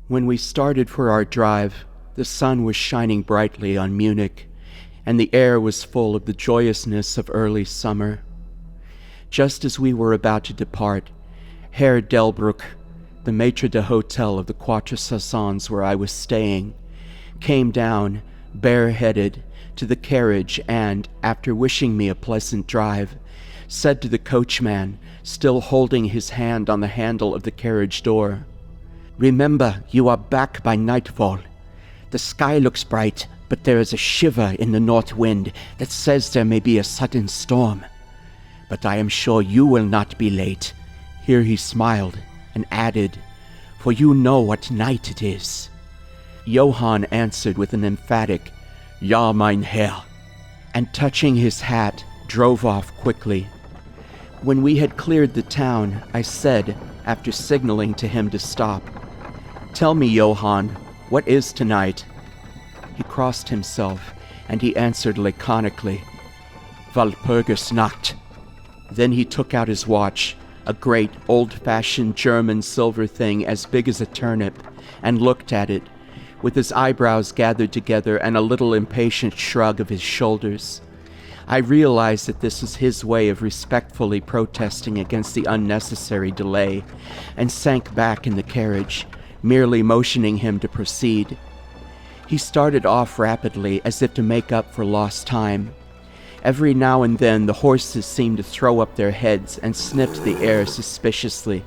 When we started for our drive, the sun was shining brightly on Munich, and the air was full of the joyousness of early summer. Just as we were about to depart, Herr Delbruck, the maitre d'hotel of the Quatre Saisons where I was staying, came down, bareheaded, to the carriage and, after wishing me a pleasant drive, said to the coachman, still holding his hand on the handle of the carriage door, "Remember, you are back by nightfall. The sky looks bright, but there is a shiver in the north wind that says there may be a sudden storm. But I am sure you will not be late." Here he smiled and added, "For you know what night it is." Johann answered with an emphatic, "Ja, mein Herr," and touching his hat, drove off quickly. When we had cleared the town, I said, after signaling to him to stop, "Tell me, Johann, what is tonight?" He crossed himself, and he answered laconically, "Walpurgisnacht." Then he took out his watch, a great, old-fashioned German silver thing as big as a turnip, and looked at it, with his eyebrows gathered together and a little impatient shrug of his shoulders. I realized that this was his way of respectfully protesting against the unnecessary delay, and sank back in the carriage, merely motioning him to proceed. He started off rapidly, as if to make up for lost time. Every now and then the horses seemed to throw up their heads and sniffed the air suspiciously.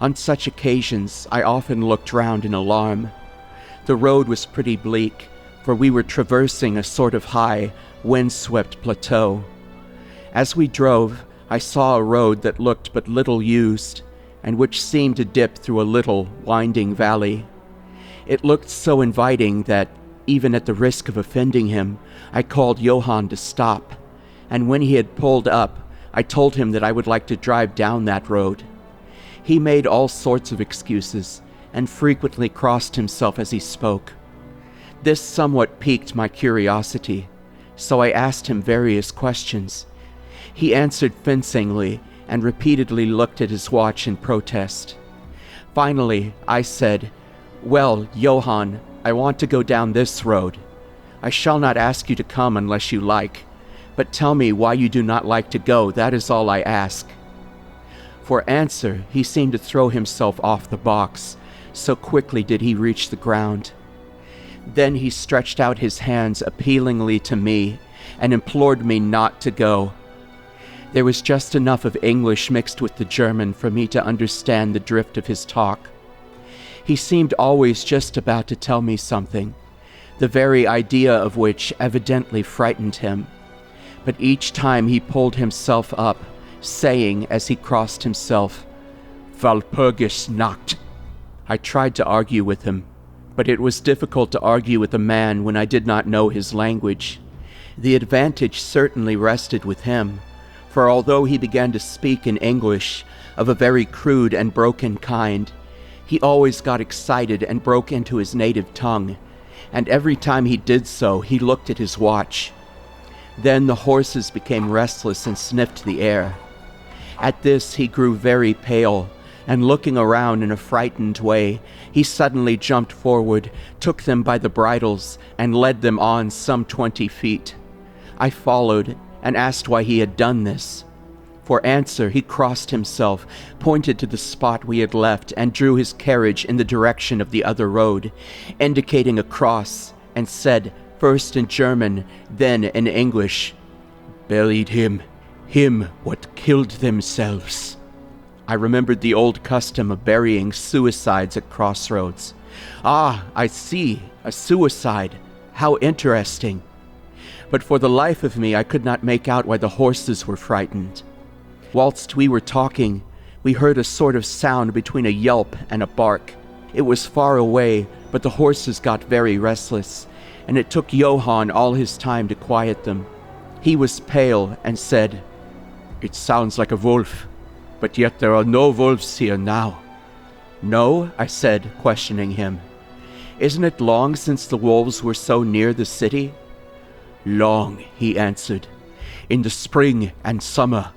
On such occasions I often looked round in alarm. The road was pretty bleak, for we were traversing a sort of high, wind-swept plateau. As we drove, I saw a road that looked but little used, and which seemed to dip through a little, winding valley. It looked so inviting that, even at the risk of offending him, I called Johann to stop, and when he had pulled up, I told him that I would like to drive down that road. He made all sorts of excuses, and frequently crossed himself as he spoke. This somewhat piqued my curiosity, so I asked him various questions. He answered fencingly, and repeatedly looked at his watch in protest. Finally, I said, "Well, Johann, I want to go down this road. I shall not ask you to come unless you like, but tell me why you do not like to go, that is all I ask." For answer, he seemed to throw himself off the box, so quickly did he reach the ground. Then he stretched out his hands appealingly to me, and implored me not to go. There was just enough of English mixed with the German for me to understand the drift of his talk. He seemed always just about to tell me something, the very idea of which evidently frightened him. But each time he pulled himself up, saying as he crossed himself, "Walpurgisnacht." I tried to argue with him, but it was difficult to argue with a man when I did not know his language. The advantage certainly rested with him, for although he began to speak in English, of a very crude and broken kind, he always got excited and broke into his native tongue, and every time he did so, he looked at his watch. Then the horses became restless and sniffed the air. At this he grew very pale, and looking around in a frightened way, he suddenly jumped forward, took them by the bridles, and led them on some 20 feet. I followed, and asked why he had done this. For answer, he crossed himself, pointed to the spot we had left, and drew his carriage in the direction of the other road, indicating a cross, and said, first in German, then in English, "Buried him what killed themselves." I remembered the old custom of burying suicides at crossroads. "Ah, I see, a suicide. How interesting." But for the life of me I could not make out why the horses were frightened. Whilst we were talking, we heard a sort of sound between a yelp and a bark. It was far away, but the horses got very restless, and it took Johann all his time to quiet them. He was pale and said, "It sounds like a wolf, but yet there are no wolves here now." "No?" I said, questioning him. "Isn't it long since the wolves were so near the city?" "Long," he answered, "in the spring and summer,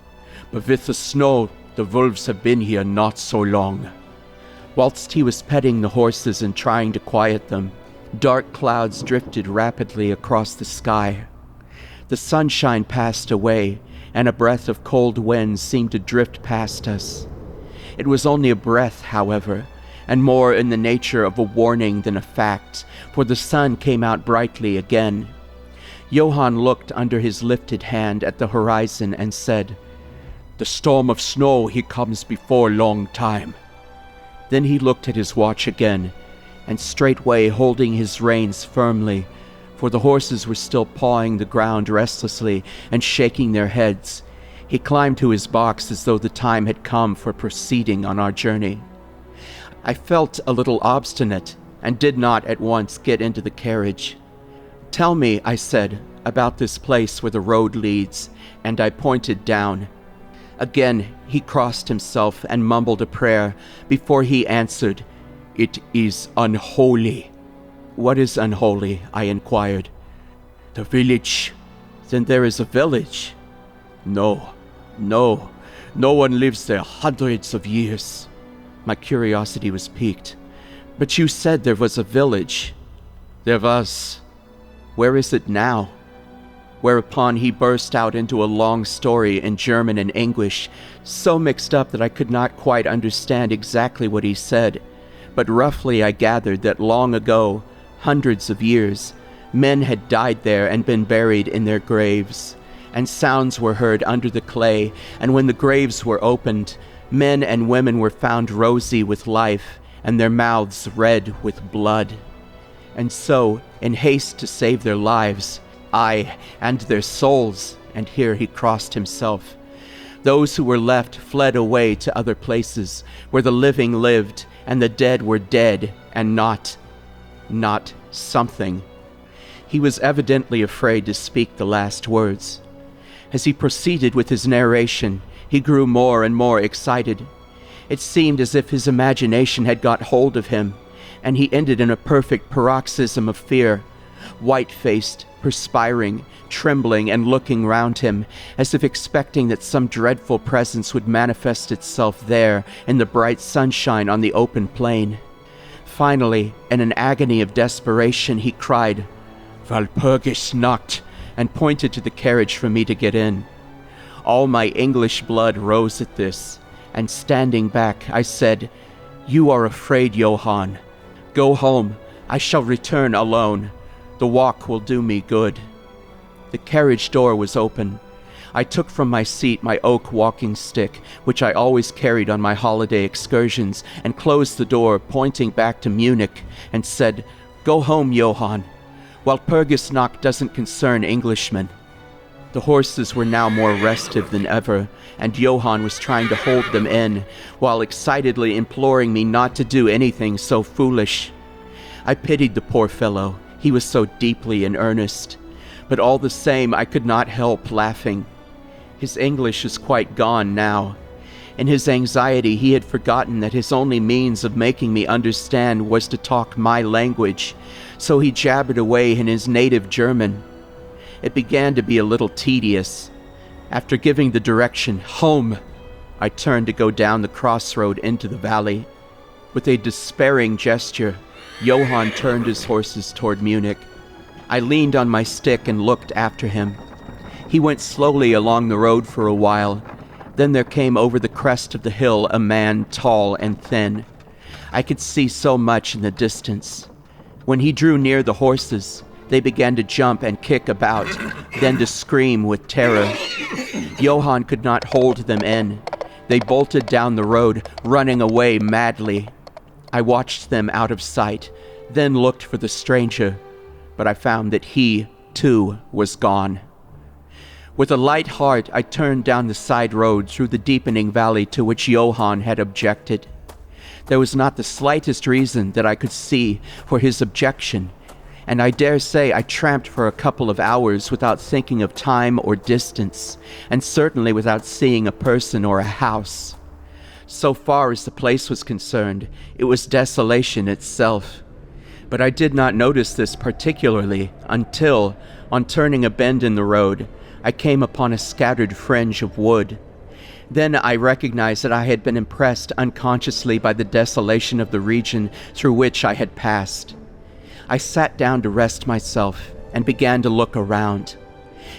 but with the snow the wolves have been here not so long." Whilst he was petting the horses and trying to quiet them, dark clouds drifted rapidly across the sky. The sunshine passed away, and a breath of cold wind seemed to drift past us. It was only a breath, however, and more in the nature of a warning than a fact, for the sun came out brightly again. Johann looked under his lifted hand at the horizon and said, "The storm of snow he comes before long time." Then he looked at his watch again, and straightway holding his reins firmly, for the horses were still pawing the ground restlessly and shaking their heads, he climbed to his box as though the time had come for proceeding on our journey. I felt a little obstinate and did not at once get into the carriage. "Tell me," I said, "about this place where the road leads," and I pointed down. Again he crossed himself and mumbled a prayer before he answered, "It is unholy." "What is unholy?" I inquired. "The village." "Then there is a village?" No one lives there hundreds of years." My curiosity was piqued. "But you said there was a village." "There was." "Where is it now?" Whereupon he burst out into a long story in German and English, so mixed up that I could not quite understand exactly what he said, but roughly I gathered that long ago, hundreds of years, men had died there and been buried in their graves, and sounds were heard under the clay, and when the graves were opened, men and women were found rosy with life, and their mouths red with blood. And so, in haste to save their lives, aye, and their souls, and here he crossed himself, those who were left fled away to other places, where the living lived, and the dead were dead, and not something. He was evidently afraid to speak the last words. As he proceeded with his narration, he grew more and more excited. It seemed as if his imagination had got hold of him, and he ended in a perfect paroxysm of fear, white-faced, perspiring, trembling, and looking round him, as if expecting that some dreadful presence would manifest itself there in the bright sunshine on the open plain. Finally, in an agony of desperation, he cried, "Walpurgisnacht," and pointed to the carriage for me to get in. All my English blood rose at this, and standing back, I said, "You are afraid, Johann. Go home. I shall return alone. The walk will do me good." The carriage door was open. I took from my seat my oak walking stick, which I always carried on my holiday excursions, and closed the door, pointing back to Munich, and said, "Go home, Johann. Walpurgisnacht doesn't concern Englishmen." The horses were now more restive than ever, and Johann was trying to hold them in, while excitedly imploring me not to do anything so foolish. I pitied the poor fellow. He was so deeply in earnest. But all the same, I could not help laughing. His English is quite gone now. In his anxiety, he had forgotten that his only means of making me understand was to talk my language, so he jabbered away in his native German. It began to be a little tedious. After giving the direction, "Home," I turned to go down the crossroad into the valley. With a despairing gesture, Johann turned his horses toward Munich. I leaned on my stick and looked after him. He went slowly along the road for a while. Then there came over the crest of the hill a man tall and thin. I could see so much in the distance. When he drew near the horses, they began to jump and kick about, then to scream with terror. Johann could not hold them in. They bolted down the road, running away madly. I watched them out of sight, then looked for the stranger, but I found that he, too, was gone. With a light heart, I turned down the side road through the deepening valley to which Johann had objected. There was not the slightest reason that I could see for his objection, and I dare say I tramped for a couple of hours without thinking of time or distance, and certainly without seeing a person or a house. So far as the place was concerned, it was desolation itself. But I did not notice this particularly until, on turning a bend in the road, I came upon a scattered fringe of wood. Then I recognized that I had been impressed unconsciously by the desolation of the region through which I had passed. I sat down to rest myself and began to look around.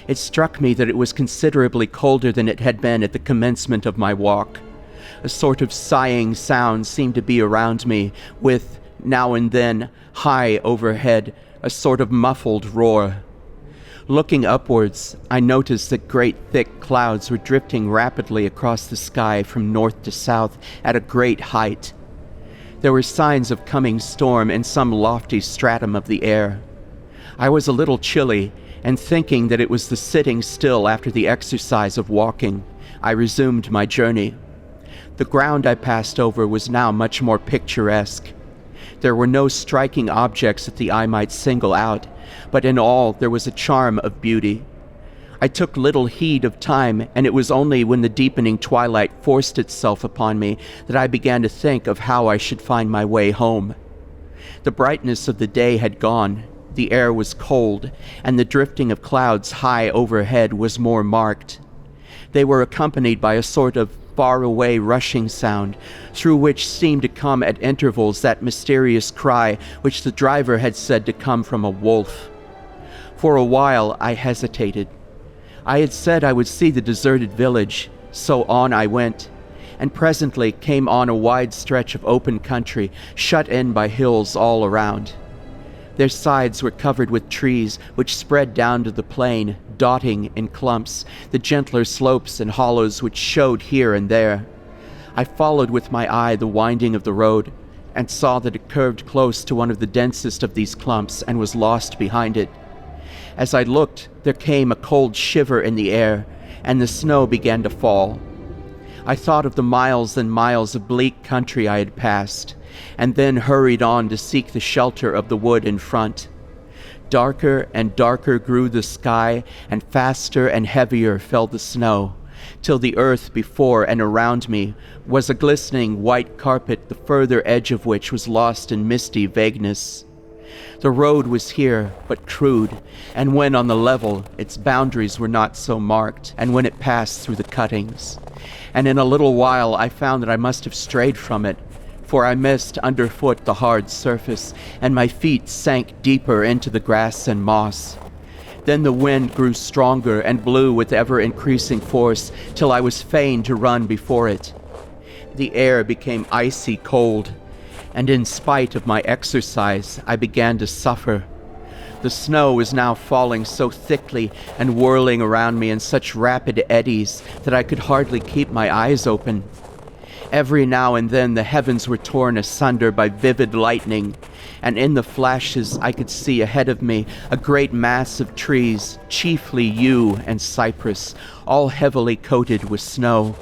It struck me that it was considerably colder than it had been at the commencement of my walk. A sort of sighing sound seemed to be around me, with, now and then, high overhead, a sort of muffled roar. Looking upwards, I noticed that great thick clouds were drifting rapidly across the sky from north to south at a great height. There were signs of coming storm in some lofty stratum of the air. I was a little chilly, and thinking that it was the sitting still after the exercise of walking, I resumed my journey. The ground I passed over was now much more picturesque. There were no striking objects that the eye might single out, but in all there was a charm of beauty. I took little heed of time, and it was only when the deepening twilight forced itself upon me that I began to think of how I should find my way home. The brightness of the day had gone, the air was cold, and the drifting of clouds high overhead was more marked. They were accompanied by a sort of far-away rushing sound, through which seemed to come at intervals that mysterious cry which the driver had said to come from a wolf. For a while I hesitated. I had said I would see the deserted village, so on I went, and presently came on a wide stretch of open country, shut in by hills all around. Their sides were covered with trees which spread down to the plain, dotting in clumps the gentler slopes and hollows which showed here and there. I followed with my eye the winding of the road, and saw that it curved close to one of the densest of these clumps and was lost behind it. As I looked, there came a cold shiver in the air, and the snow began to fall. I thought of the miles and miles of bleak country I had passed, and then hurried on to seek the shelter of the wood in front. Darker and darker grew the sky, and faster and heavier fell the snow, till the earth before and around me was a glistening white carpet, the further edge of which was lost in misty vagueness. The road was here but crude, and when on the level, its boundaries were not so marked, and when it passed through the cuttings. And in a little while I found that I must have strayed from it, for I missed underfoot the hard surface, and my feet sank deeper into the grass and moss. Then the wind grew stronger and blew with ever-increasing force, till I was fain to run before it. The air became icy cold, and in spite of my exercise, I began to suffer. The snow was now falling so thickly and whirling around me in such rapid eddies that I could hardly keep my eyes open. Every now and then the heavens were torn asunder by vivid lightning, and in the flashes I could see ahead of me a great mass of trees, chiefly yew and cypress, all heavily coated with snow.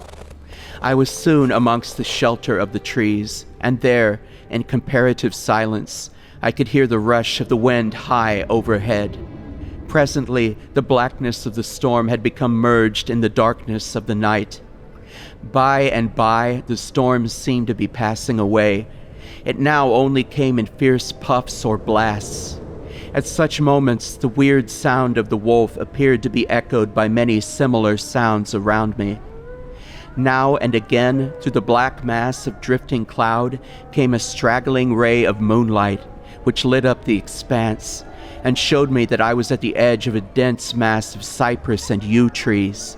I was soon amongst the shelter of the trees, and there, in comparative silence, I could hear the rush of the wind high overhead. Presently, the blackness of the storm had become merged in the darkness of the night. By and by, the storm seemed to be passing away. It now only came in fierce puffs or blasts. At such moments, the weird sound of the wolf appeared to be echoed by many similar sounds around me. Now and again, through the black mass of drifting cloud, came a straggling ray of moonlight, which lit up the expanse, and showed me that I was at the edge of a dense mass of cypress and yew trees.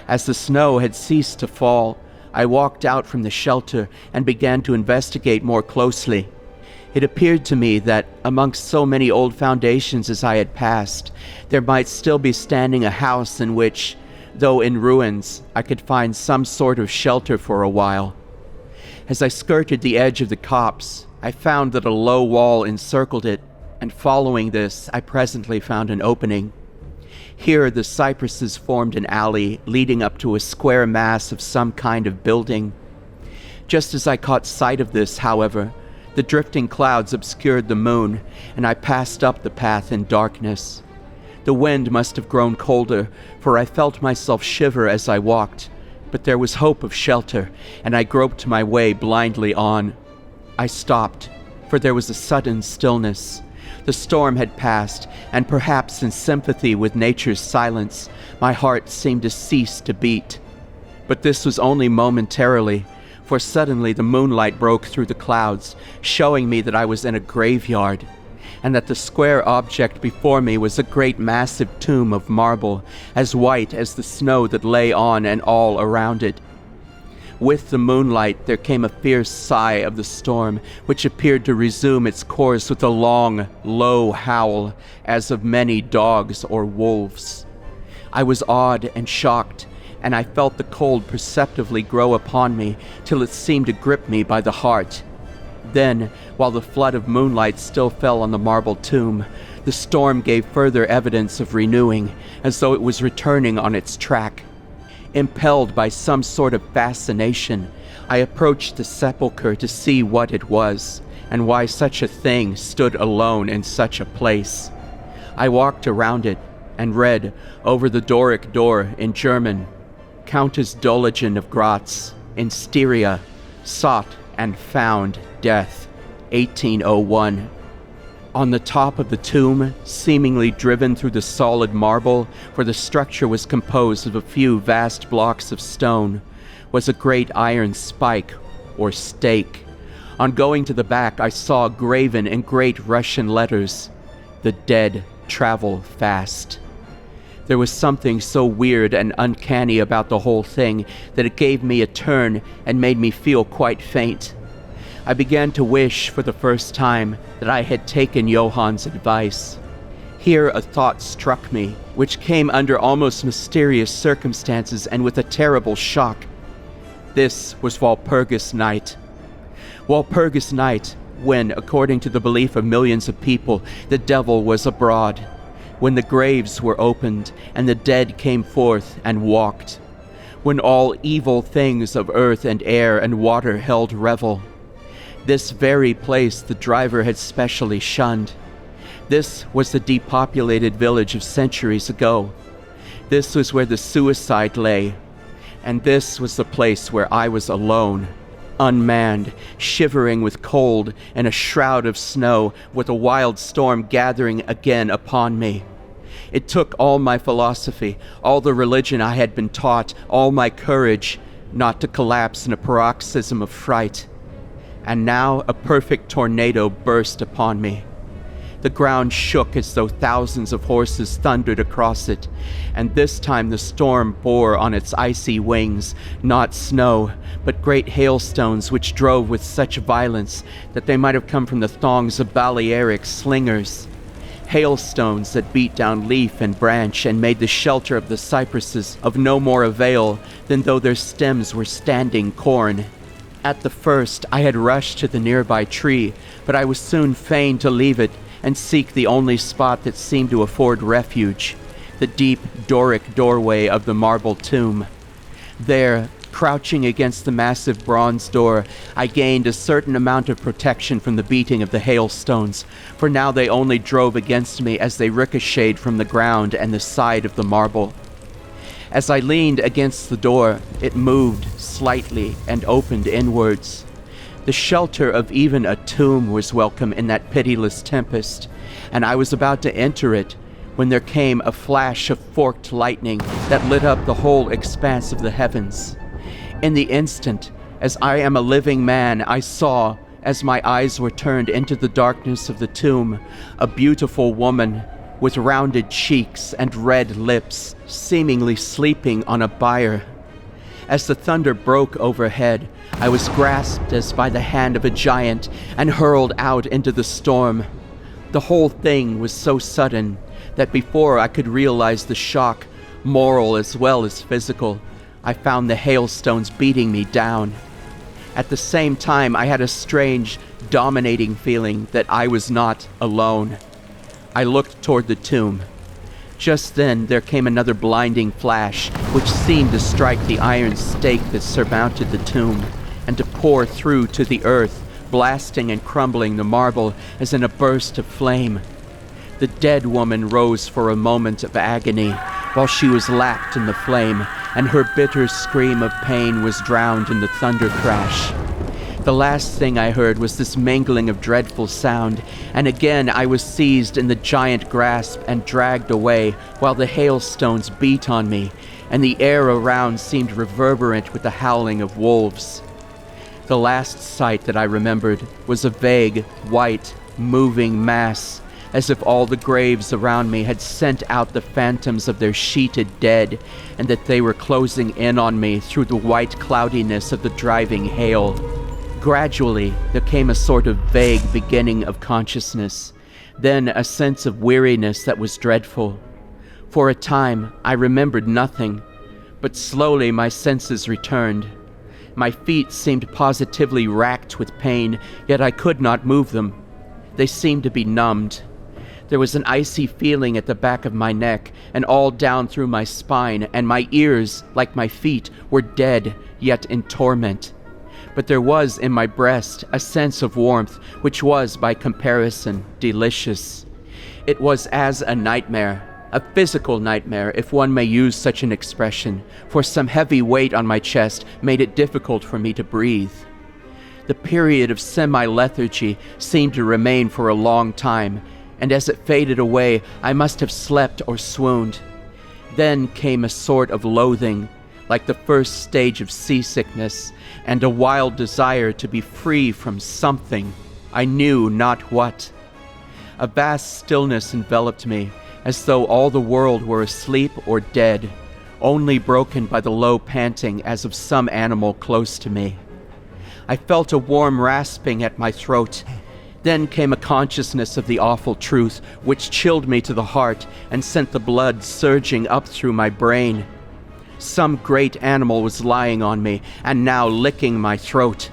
As the snow had ceased to fall, I walked out from the shelter and began to investigate more closely. It appeared to me that, amongst so many old foundations as I had passed, there might still be standing a house in which, though in ruins, I could find some sort of shelter for a while. As I skirted the edge of the copse, I found that a low wall encircled it, and following this, I presently found an opening. Here the cypresses formed an alley leading up to a square mass of some kind of building. Just as I caught sight of this, however, the drifting clouds obscured the moon, and I passed up the path in darkness. The wind must have grown colder, for I felt myself shiver as I walked, but there was hope of shelter, and I groped my way blindly on. I stopped, for there was a sudden stillness. The storm had passed, and perhaps in sympathy with nature's silence, my heart seemed to cease to beat. But this was only momentarily, for suddenly the moonlight broke through the clouds, showing me that I was in a graveyard, and that the square object before me was a great massive tomb of marble, as white as the snow that lay on and all around it. With the moonlight there came a fierce sigh of the storm, which appeared to resume its course with a long, low howl, as of many dogs or wolves. I was awed and shocked, and I felt the cold perceptibly grow upon me till it seemed to grip me by the heart. Then, while the flood of moonlight still fell on the marble tomb, the storm gave further evidence of renewing, as though it was returning on its track. Impelled by some sort of fascination, I approached the sepulchre to see what it was, and why such a thing stood alone in such a place. I walked around it, and read, over the Doric door in German, Countess Doligen of Graz, in Styria, sought and found death, 1801. On the top of the tomb, seemingly driven through the solid marble, for the structure was composed of a few vast blocks of stone, was a great iron spike, or stake. On going to the back, I saw graven in great Russian letters, "The dead travel fast." There was something so weird and uncanny about the whole thing that it gave me a turn and made me feel quite faint. I began to wish for the first time that I had taken Johann's advice. Here a thought struck me, which came under almost mysterious circumstances and with a terrible shock. This was Walpurgisnacht. Walpurgisnacht, when, according to the belief of millions of people, the devil was abroad, when the graves were opened and the dead came forth and walked, when all evil things of earth and air and water held revel. This very place the driver had specially shunned. This was the depopulated village of centuries ago. This was where the suicide lay. And this was the place where I was alone, unmanned, shivering with cold in a shroud of snow, with a wild storm gathering again upon me. It took all my philosophy, all the religion I had been taught, all my courage, not to collapse in a paroxysm of fright. And now a perfect tornado burst upon me. The ground shook as though thousands of horses thundered across it, and this time the storm bore on its icy wings not snow, but great hailstones which drove with such violence that they might have come from the thongs of Balearic slingers. Hailstones that beat down leaf and branch and made the shelter of the cypresses of no more avail than though their stems were standing corn. At the first, I had rushed to the nearby tree, but I was soon fain to leave it and seek the only spot that seemed to afford refuge, the deep Doric doorway of the marble tomb. There, crouching against the massive bronze door, I gained a certain amount of protection from the beating of the hailstones, for now they only drove against me as they ricocheted from the ground and the side of the marble. As I leaned against the door, it moved slightly and opened inwards. The shelter of even a tomb was welcome in that pitiless tempest, and I was about to enter it when there came a flash of forked lightning that lit up the whole expanse of the heavens. In the instant, as I am a living man, I saw, as my eyes were turned into the darkness of the tomb, a beautiful woman with rounded cheeks and red lips, seemingly sleeping on a bier. As the thunder broke overhead, I was grasped as by the hand of a giant and hurled out into the storm. The whole thing was so sudden that before I could realize the shock, moral as well as physical, I found the hailstones beating me down. At the same time, I had a strange, dominating feeling that I was not alone. I looked toward the tomb. Just then there came another blinding flash, which seemed to strike the iron stake that surmounted the tomb, and to pour through to the earth, blasting and crumbling the marble as in a burst of flame. The dead woman rose for a moment of agony, while she was lapped in the flame, and her bitter scream of pain was drowned in the thunder crash. The last thing I heard was this mingling of dreadful sound, and again I was seized in the giant grasp and dragged away while the hailstones beat on me, and the air around seemed reverberant with the howling of wolves. The last sight that I remembered was a vague, white, moving mass, as if all the graves around me had sent out the phantoms of their sheeted dead, and that they were closing in on me through the white cloudiness of the driving hail. Gradually, there came a sort of vague beginning of consciousness, then a sense of weariness that was dreadful. For a time, I remembered nothing, but slowly my senses returned. My feet seemed positively racked with pain, yet I could not move them. They seemed to be numbed. There was an icy feeling at the back of my neck and all down through my spine, and my ears, like my feet, were dead, yet in torment. But there was in my breast a sense of warmth, which was, by comparison, delicious. It was as a nightmare, a physical nightmare, if one may use such an expression, for some heavy weight on my chest made it difficult for me to breathe. The period of semi-lethargy seemed to remain for a long time, and as it faded away, I must have slept or swooned. Then came a sort of loathing, like the first stage of seasickness, and a wild desire to be free from something, I knew not what. A vast stillness enveloped me, as though all the world were asleep or dead, only broken by the low panting as of some animal close to me. I felt a warm rasping at my throat. Then came a consciousness of the awful truth, which chilled me to the heart and sent the blood surging up through my brain. Some great animal was lying on me, and now licking my throat.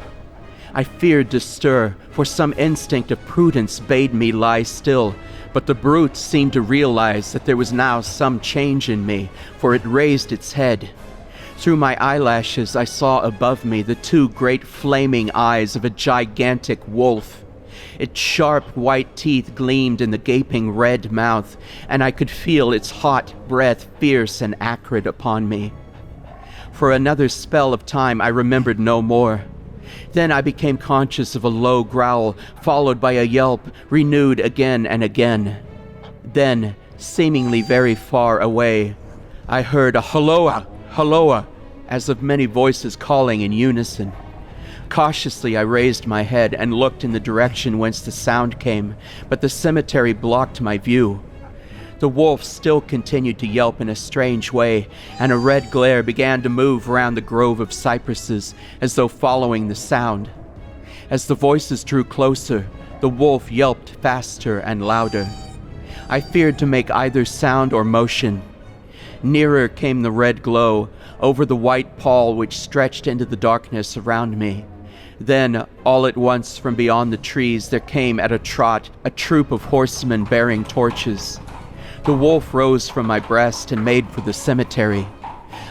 I feared to stir, for some instinct of prudence bade me lie still, but the brute seemed to realize that there was now some change in me, for it raised its head. Through my eyelashes I saw above me the two great flaming eyes of a gigantic wolf. Its sharp white teeth gleamed in the gaping red mouth, and I could feel its hot breath fierce and acrid upon me. For another spell of time I remembered no more. Then I became conscious of a low growl, followed by a yelp, renewed again and again. Then, seemingly very far away, I heard a halloa, halloa, as of many voices calling in unison. Cautiously I raised my head and looked in the direction whence the sound came, but the cemetery blocked my view. The wolf still continued to yelp in a strange way, and a red glare began to move round the grove of cypresses, as though following the sound. As the voices drew closer, the wolf yelped faster and louder. I feared to make either sound or motion. Nearer came the red glow, over the white pall which stretched into the darkness around me. Then, all at once from beyond the trees there came at a trot a troop of horsemen bearing torches. The wolf rose from my breast and made for the cemetery.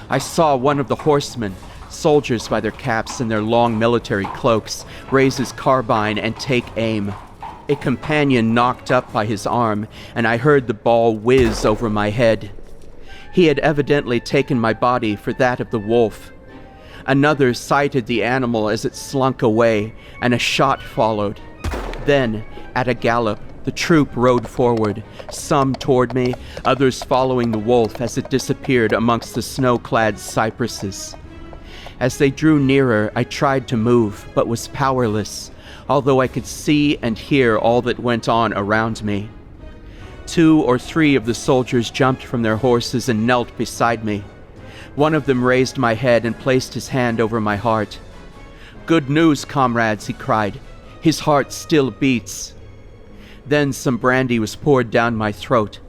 I saw one of the horsemen, soldiers by their caps and their long military cloaks, raise his carbine and take aim. A companion knocked up by his arm, and I heard the ball whiz over my head. He had evidently taken my body for that of the wolf. Another sighted the animal as it slunk away, and a shot followed. Then, at a gallop, the troop rode forward, some toward me, others following the wolf as it disappeared amongst the snow-clad cypresses. As they drew nearer, I tried to move, but was powerless, although I could see and hear all that went on around me. 2 or 3 of the soldiers jumped from their horses and knelt beside me. One of them raised my head and placed his hand over my heart. "Good news, comrades," he cried. "His heart still beats." Then some brandy was poured down my throat.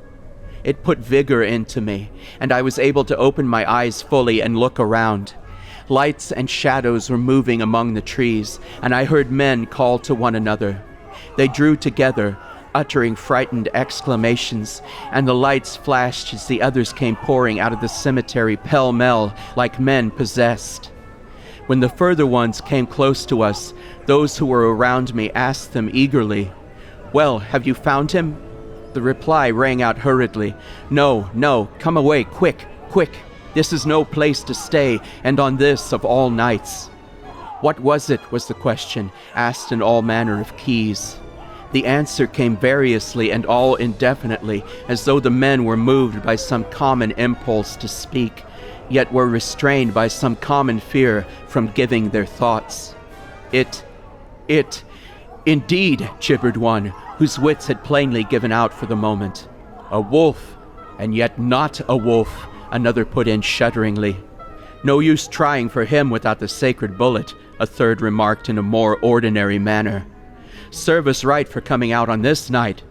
It put vigor into me, and I was able to open my eyes fully and look around. Lights and shadows were moving among the trees, and I heard men call to one another. They drew together, uttering frightened exclamations, and the lights flashed as the others came pouring out of the cemetery pell-mell like men possessed. When the further ones came close to us, those who were around me asked them eagerly, "Well, have you found him?" The reply rang out hurriedly, "No, no, come away, quick, quick. This is no place to stay, and on this of all nights." "What was it?" was the question, asked in all manner of keys. The answer came variously and all indefinitely, as though the men were moved by some common impulse to speak. yet were restrained by some common fear from giving their thoughts. It, indeed, gibbered one, whose wits had plainly given out for the moment. A wolf, and yet not a wolf, another put in shudderingly. No use trying for him without the sacred bullet, a third remarked in a more ordinary manner. Serve us right for coming out on this night.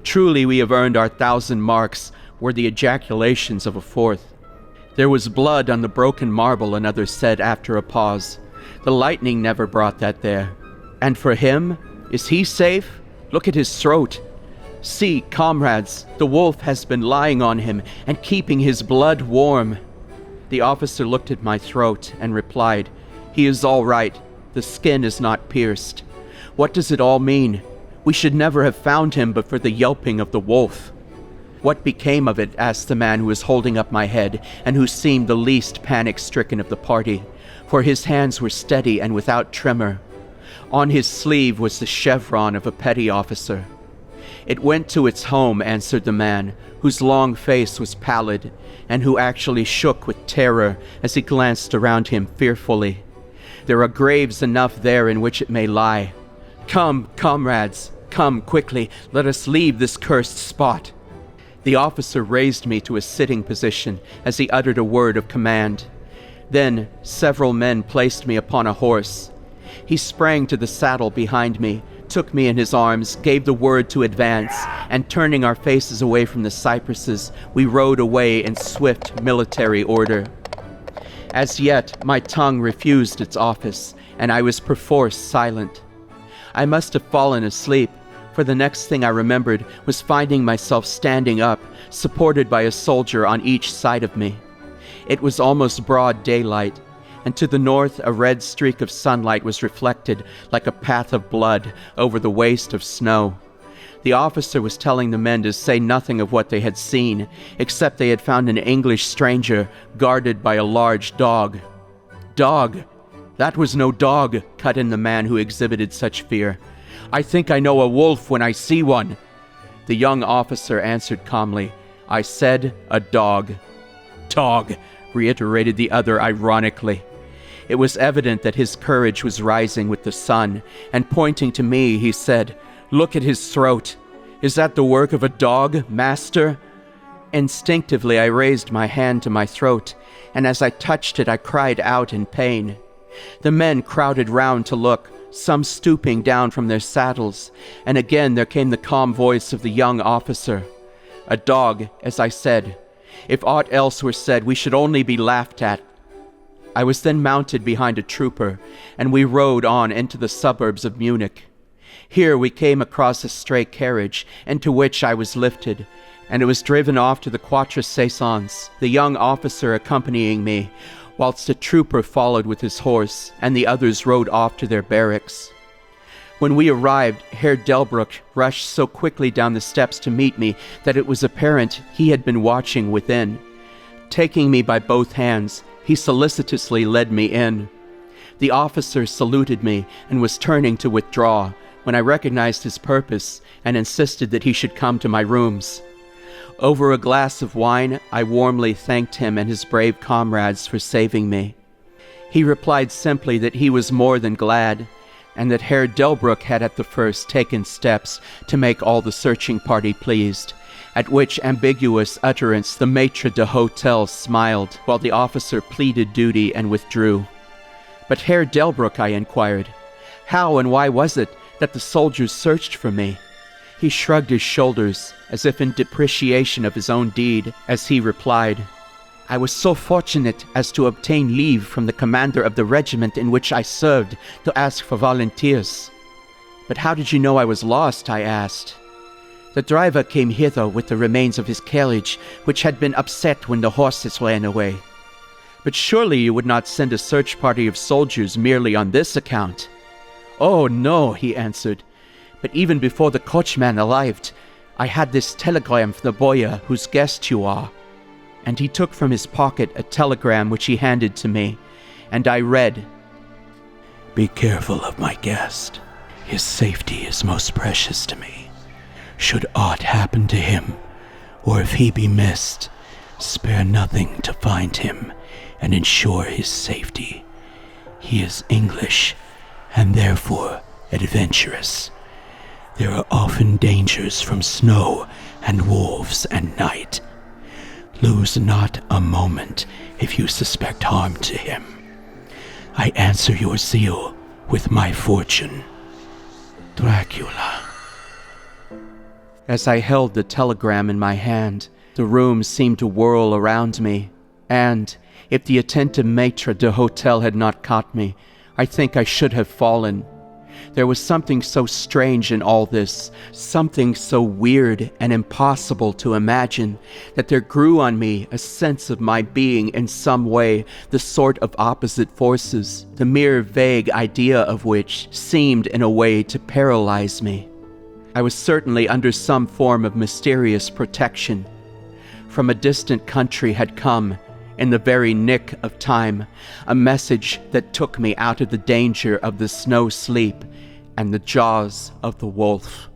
Truly we have earned our 1,000 marks, were the ejaculations of a fourth. There was blood on the broken marble, another said after a pause. The lightning never brought that there. And for him, is he safe? Look at his throat. See, comrades, the wolf has been lying on him and keeping his blood warm. The officer looked at my throat and replied, "He is all right. The skin is not pierced." What does it all mean? We should never have found him but for the yelping of the wolf. What became of it? Asked the man who was holding up my head and who seemed the least panic-stricken of the party, for his hands were steady and without tremor. On his sleeve was the chevron of a petty officer. It went to its home, answered the man, whose long face was pallid, and who actually shook with terror as he glanced around him fearfully. There are graves enough there in which it may lie. Come, comrades, come quickly, let us leave this cursed spot. The officer raised me to a sitting position as he uttered a word of command. Then several men placed me upon a horse. He sprang to the saddle behind me, took me in his arms, gave the word to advance, and turning our faces away from the cypresses, we rode away in swift military order. As yet, my tongue refused its office, and I was perforce silent. I must have fallen asleep, for the next thing I remembered was finding myself standing up, supported by a soldier on each side of me. It was almost broad daylight, and to the north a red streak of sunlight was reflected like a path of blood over the waste of snow. The officer was telling the men to say nothing of what they had seen, except they had found an English stranger guarded by a large dog. Dog! That was no dog, cut in the man who exhibited such fear. I think I know a wolf when I see one. The young officer answered calmly, I said a dog. Dog, reiterated the other ironically. It was evident that his courage was rising with the sun, and pointing to me, he said, Look at his throat. Is that the work of a dog, master? Instinctively I raised my hand to my throat, and as I touched it I cried out in pain. The men crowded round to look, some stooping down from their saddles, and again there came the calm voice of the young officer. A dog, as I said. If aught else were said, we should only be laughed at. I was then mounted behind a trooper, and we rode on into the suburbs of Munich. Here we came across a stray carriage, into which I was lifted, and it was driven off to the Quatre Saisons, the young officer accompanying me, whilst a trooper followed with his horse, and the others rode off to their barracks. When we arrived, Herr Delbruck rushed so quickly down the steps to meet me that it was apparent he had been watching within. Taking me by both hands, he solicitously led me in. The officer saluted me and was turning to withdraw when I recognized his purpose and insisted that he should come to my rooms. Over a glass of wine, I warmly thanked him and his brave comrades for saving me. He replied simply that he was more than glad, and that Herr Delbruck had at the first taken steps to make all the searching party pleased, at which ambiguous utterance the maitre d'hotel smiled, while the officer pleaded duty and withdrew. But Herr Delbruck, I inquired, how and why was it that the soldiers searched for me? He shrugged his shoulders, as if in depreciation of his own deed, as he replied, I was so fortunate as to obtain leave from the commander of the regiment in which I served to ask for volunteers. But how did you know I was lost? I asked. The driver came hither with the remains of his carriage, which had been upset when the horses ran away. But surely you would not send a search party of soldiers merely on this account. Oh, no, he answered. But even before the coachman arrived, I had this telegram from the boyar whose guest you are. And he took from his pocket a telegram which he handed to me, and I read, Be careful of my guest. His safety is most precious to me. Should aught happen to him, or if he be missed, Spare nothing to find him and ensure his safety. He is English and therefore adventurous. There are often dangers from snow and wolves and night. Lose not a moment if you suspect harm to him. I answer your zeal with my fortune. Dracula. As I held the telegram in my hand, the room seemed to whirl around me, and if the attentive maitre d'hotel had not caught me, I think I should have fallen. There was something so strange in all this, something so weird and impossible to imagine, that there grew on me a sense of my being in some way the sort of opposite forces, the mere vague idea of which seemed in a way to paralyze me. I was certainly under some form of mysterious protection. From a distant country had come, in the very nick of time, a message that took me out of the danger of the snow sleep and the jaws of the wolf.